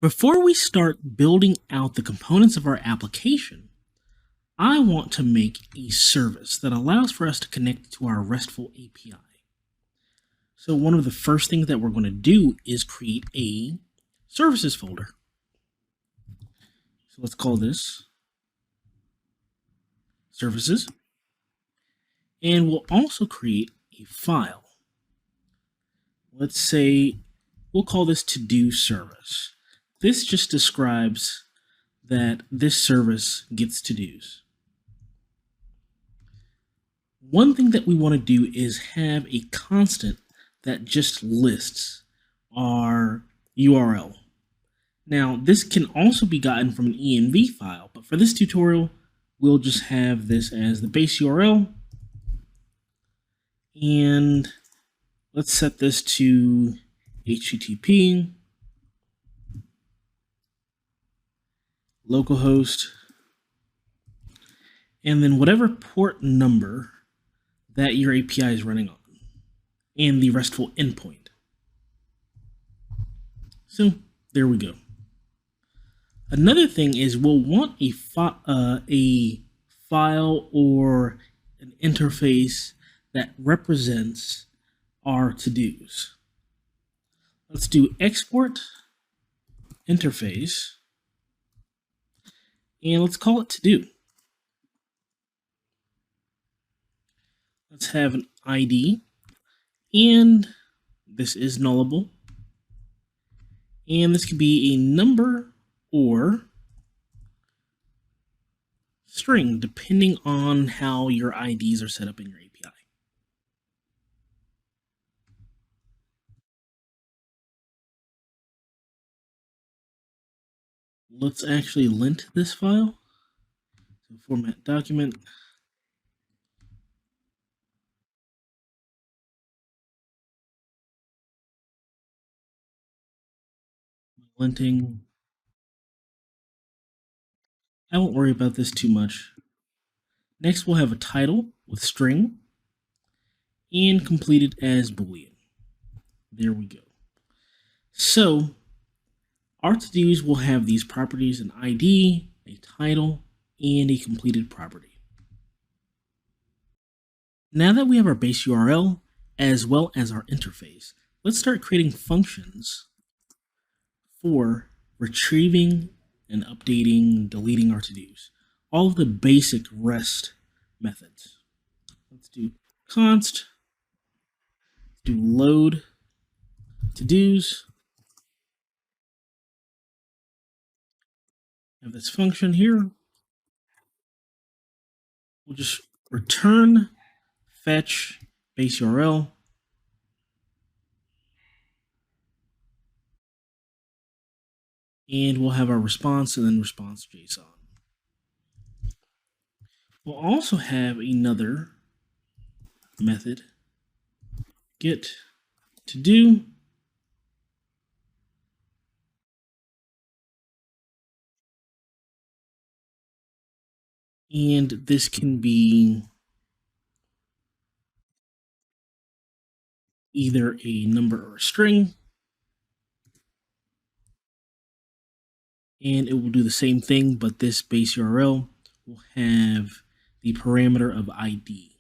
Before we start building out the components of our application, I want to make a service that allows for us to connect to our RESTful API. So one of the first things that we're going to do is create a services folder. So let's call this services. And we'll also create a file. Let's say we'll call this to-do service. This just describes that this service gets to-dos. One thing that we want to do is have a constant that just lists our URL. Now, this can also be gotten from an env file, but for this tutorial, we'll just have this as the base URL. And let's set this to HTTP, localhost, and then whatever port number that your API is running on, and the RESTful endpoint. So there we go. Another thing is we'll want a file or an interface that represents our to-dos. Let's do export interface, and let's call it to-do. Let's have an ID, and this is nullable, and this could be a number or string, depending on how your IDs are set up in your API. Let's actually lint this file. So format document. Linting. I won't worry about this too much. Next, we'll have a title with string and completed as Boolean. There we go. So our to-dos will have these properties: an ID, a title, and a completed property. Now that we have our base URL as well as our interface, let's start creating functions for retrieving and updating, deleting our to-dos. All of the basic REST methods. Let's do const, do load to-dos. Have this function here. We'll just return fetch base URL. And we'll have our response and then response JSON. We'll also have another method, get to do. And this can be either a number or a string. And it will do the same thing, but this base URL will have the parameter of ID.